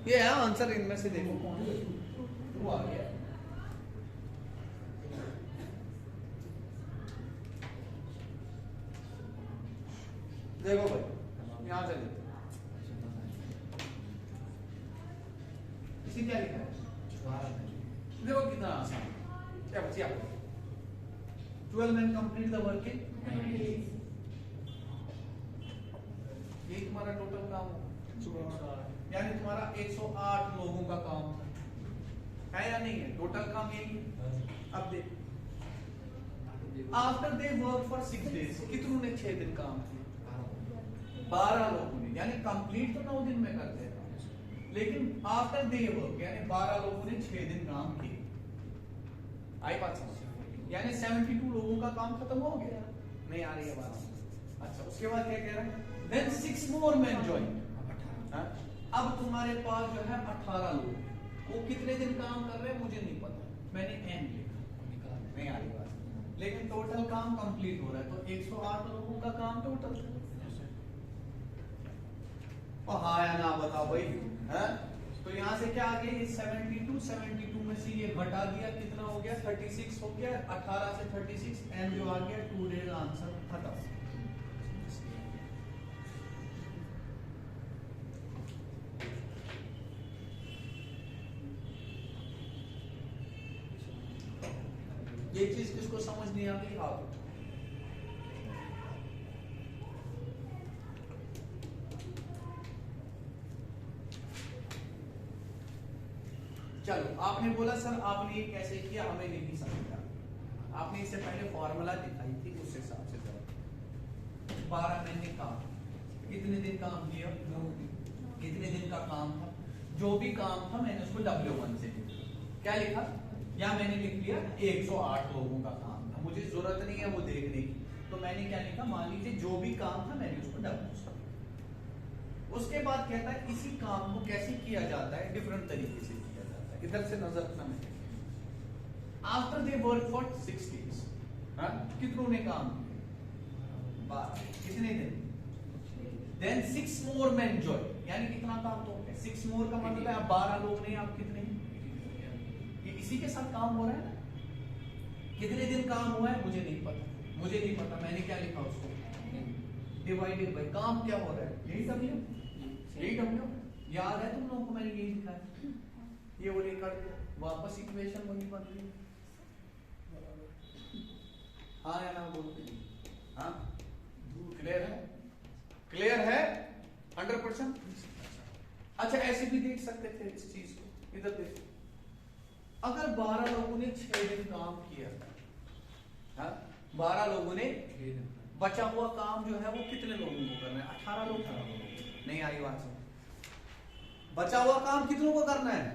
Speaker 1: ये है आंसर, इनमें से देखो कौन ट्रू आ गया। देखो भाई यहां चलिए, इसी क्या लिखा है, देखो कितना आसान। क्या बच्चे आप 12 men complete the work in, ये तुम्हारा टोटल काम हो, यानी तुम्हारा 108 लोगों का काम है या नहीं है, टोटल काम यही है। अब देख, after they work for 6 days, कितनों ने 6 दिन काम किया, 12 लोगों ने, यानी कंप्लीट तो 9 दिन में करते हैं, लेकिन आफ्टर दे वर्क यानी 12 लोगों ने 6 दिन काम किए। आई बात समझ, यानी 72 लोगों का काम खत्म हो गया, नहीं आ रही है बात। अच्छा उसके बाद क्या कह रहा है, देन 6 more men joined। अब तुम्हारे पास जो है 18 लोग, वो कितने दिन काम कर रहे हैं मुझे नहीं पता, मैंने एन लिखा, नहीं आ रही बात, लेकिन टोटल काम कंप्लीट हो रहा है, तो 108 लोगों का काम टोटल। और हाँ या ना बताओ भाई, है? तो यहाँ से क्या आ गया, 72 में से ये घटा दिया, कितना हो गया 36 हो गया, 18 से 36, एन जो आ गया 2 days, आंसर खत्म। ये चीज किसको समझ नहीं आ गई? हाथ उठाओ। चलो, आपने बोला सर आपने ये कैसे किया, हमें नहीं समझा। आपने इससे पहले फॉर्मूला दिखाई थी, उस हिसाब से करो। 12 महीने काम, कितने दिन काम किया?
Speaker 3: 9 दिन।
Speaker 1: कितने दिन का काम था? जो भी काम था मैंने उसको W1 से लिखा। क्या लिखा? या मैंने लिख लिया 108 लोगों का काम था, मुझे जरूरत नहीं है वो देखने की, तो मैंने क्या लिखा? मान लीजिए जो भी काम था मैंने उसको W से लिखा। उसके बाद कहता है इसी काम को कैसे किया जाता है, डिफरेंट तरीके से किया जाता है। इधर से नजर रखना मैं। After they work for 6 days, कितनों ने काम किया? 12। कितने दिन? देन 6 more men join, यानी कितना काम तो हो गया? 6 more का मतलब है आप 12 लोग नहीं, आप कितने? ये इसी के साथ काम हो रहा है ना? कितने दिन काम हुआ है मुझे नहीं पता, मुझे नहीं पता, मैंने क्या लिखा उसको? डिवाइडेड बाय काम क्या हो रहा है? यही W, यही W याद है तुम लोगों को? मैंने यही लिखा है। ये वो लेकर वापस इक्वेशन वही बन रही है। हाँ या ना बोलते? हाँ, क्लियर है? क्लियर है 100%? अच्छा, ऐसे भी देख सकते थे इस चीज को। इधर देखो, अगर 12 लोगों ने 6 दिन काम किया, हाँ 12 लोगों ने, बचा हुआ काम जो है वो कितने लोगों को करना है? 18 लोग। नहीं आई बात समझ? बचा हुआ काम कितनों को करना है?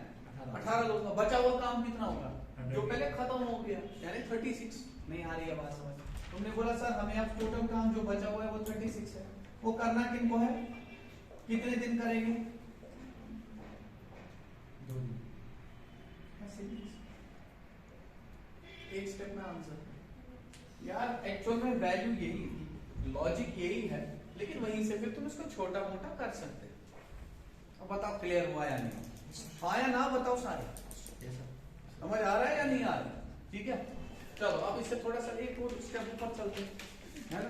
Speaker 1: 18 लोगों का। बचा हुआ काम कितना होगा? जो पहले खत्म हो गया, यानी 36। नहीं आ रही है बात समझ? तुमने बोला सर हमें अब टोटल काम जो बचा हुआ है वो 36 है, वो करना किनको है? कितने दिन करेंगे?
Speaker 3: 2 दिन।
Speaker 1: एक स्टेप में आंसर। यार एक्चुअल में वैल्यू यही थी, लॉजिक यही है, लेकिन वहीं से फिर तुम इसको छोटा मोटा कर सकते। अब बताओ क्लियर हुआ या नहीं? हाँ या ना बताओ सारे। समझ आ रहा है या नहीं आ रहा? ठीक है, चलो अब इससे थोड़ा सा एक और स्टेप ऊपर चलते हैं, है ना?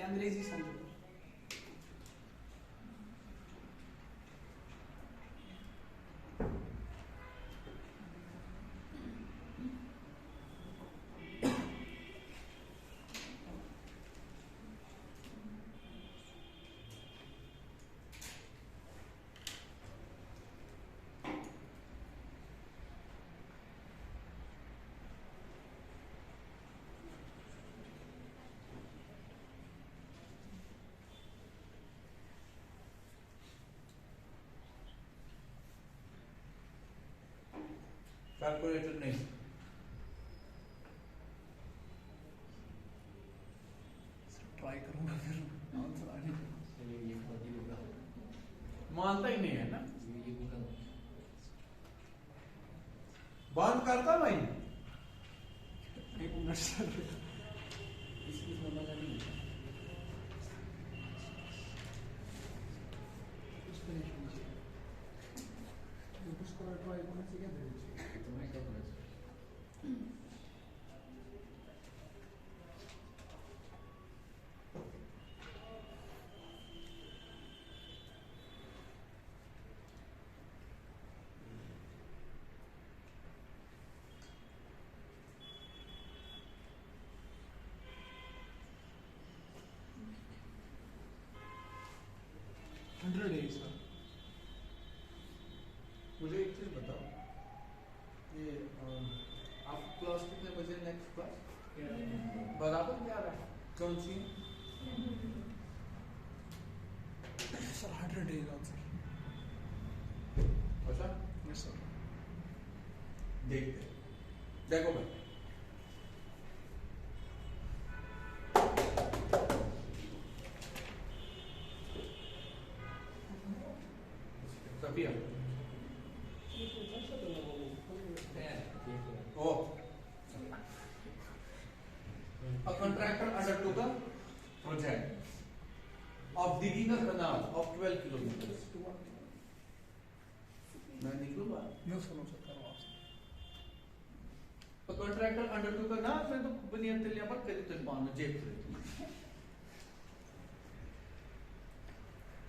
Speaker 1: अंग्रेजी समझो। कैलकुलेटर नहीं।
Speaker 2: ट्राई करूंगा फिर आंसर आने का।
Speaker 3: चलिए ये बहुत ही होगा।
Speaker 1: मानता ही नहीं है ना,
Speaker 3: ये होगा।
Speaker 1: बंद करता भाई।
Speaker 2: एक मिनट सर।
Speaker 3: इसमें मजा नहीं है।
Speaker 2: उस पे नहीं कीजिए। उसको ट्राई करने से क्या देगा?
Speaker 3: तो मैं क्या करूँ?
Speaker 2: हंड्रेड है इसका।
Speaker 1: मुझे एक चीज बताओ, ये आप क्लास कितने बजे नेक्स्ट क्लास? बराबर क्या रहा है? कौन सी?
Speaker 2: Sir 100 days answer.
Speaker 1: अच्छा
Speaker 2: यस सर।
Speaker 1: देखते हैं। देखो भाई, सफिया, ओ a contractor undertook a project of digging a canal of 12 kilometers. मैं निकलूँ बाहर?
Speaker 2: नो सर करो आप।
Speaker 1: A contractor undertook a, ना मैं तो बुनियाद तेरे यहाँ पर करी तो पाऊँ जेब से।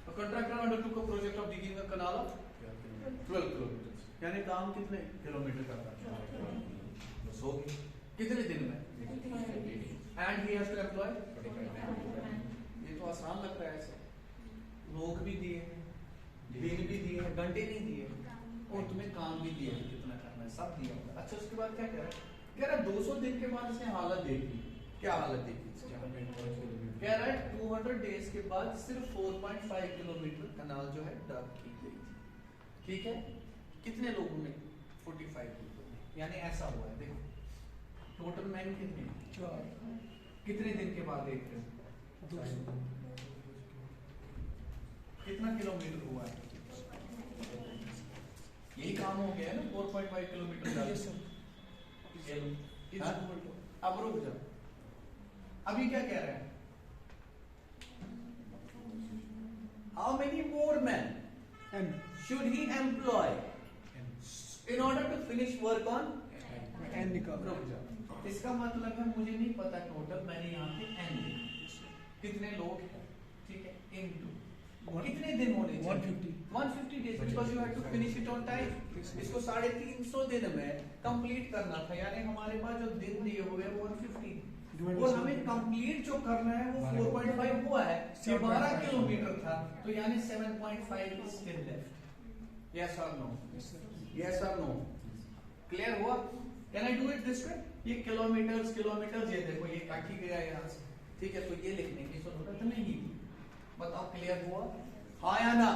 Speaker 1: A contractor undertook a project of digging a canal of 12 kilometers. यानी काम कितने किलोमीटर का था? बस हो गई। कितने दिन में? And he has to employ? ये तो आसान लग रहा है ऐसे। लोग भी दिए हैं, दिन भी दिए हैं, घंटे नहीं दिए, और तुम्हें काम भी दिए हैं, कितना करना है, सब दिया होगा। अच्छा उसके बाद क्या कह रहा है? कह रहा है 200 दिन के बाद इसने हालत देखी। क्या हालत देखी? कह रहा है 200 डेज के बाद सिर्फ 4.5 किलोमीटर कनाल जो है डग की गई थी। ठीक है, कितने लोगों ने? 45 people, यानी ऐसा हुआ है। देखो टोटल मैन कितने हैं?
Speaker 2: 4
Speaker 1: कितने दिन के बाद देख रहे हो?
Speaker 2: 200
Speaker 1: कितना किलोमीटर हुआ है? यही काम हो गया है ना, 4.5 किलोमीटर।
Speaker 2: Yes sir.
Speaker 1: हाँ? अब रुक जाओ, अभी क्या कह रहे हैं? How many more man
Speaker 2: and
Speaker 1: should he employ in order to finish work on?
Speaker 2: And निकाल।
Speaker 1: रुक जाओ, इसका मतलब है मुझे नहीं पता टोटल, मैंने यहाँ पे n लिखा। कितने लोग हैं? ठीक है, into कितने दिन होने चाहिए? 150 days, because you have to finish it on time. इसको 350 दिन में कंप्लीट करना था, यानी हमारे पास जो दिन दिए हुए हैं वो 150, और हमें कंप्लीट जो करना है वो 4.5 हुआ है, ये 12 किलोमीटर था, तो यानी 7.5 is still left. Yes or no? Yes or no? Clear हुआ? Can I do it this way? ये किलोमीटर्स किलोमीटर्स, ये देखो ये काट ही गया यहाँ से। ठीक है, तो ये लिखने की जरूरत नहीं। बताओ क्लियर हुआ? हाँ या ना?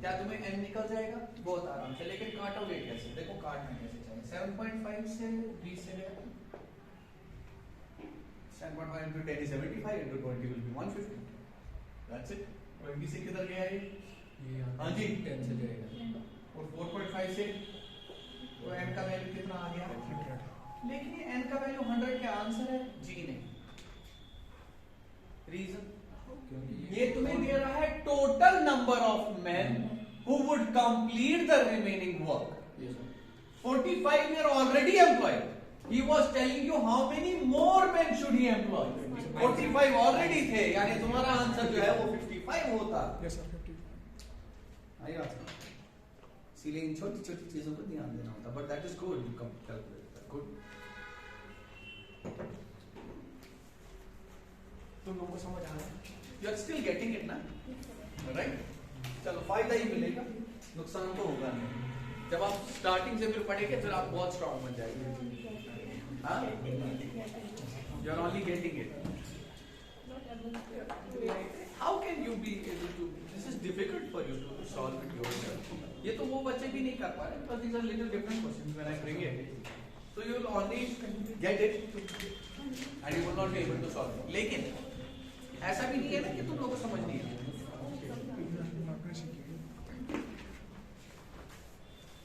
Speaker 1: क्या तुम्हें n निकल जाएगा? बहुत आराम से, लेकिन काटोगे कैसे? देखो काटना कैसे चाहिए। 7.5 से 20 से गया, 7.5 into 10 is 75, into 20 will be 150. That's it. 20 से किधर गया ये? हाँ जी,
Speaker 3: 10 से जाएगा।
Speaker 1: और 4.5 से तो n का वैल्यू कितना आ गया? 100। लेकिन ये n का वैल्यू 100 का आंसर है जी नहीं। रीजन, ये तुम्हें दे रहा है total number of man who would complete the remaining work. 45 were already employed. He was telling you how many more men should he employ. 45 already थे, यानी तुम्हारा आंसर जो है वो 55 होता।
Speaker 2: Yes sir 55।
Speaker 1: आएगा, इसीलिए इन छोटी छोटी चीजों को ध्यान देना होता। But that is good, you come calculate that, good. तुम लोगों को समझ आ रहा है? You are still getting it ना, राइट? चलो फायदा ही मिलेगा, नुकसान तो होगा नहीं। जब आप स्टार्टिंग से फिर पढ़ेंगे फिर आप बहुत स्ट्रांग बन जाएंगे। हाँ, you are only getting it. How can you be able to? This is difficult for you to solve it yourself. ये तो वो बच्चे भी नहीं कर पा रहे, because these are little different questions when I bring it. So you will only get it and you will not be able to solve it. लेकिन ऐसा भी नहीं है ना कि तुम लोगों को समझ नहीं है.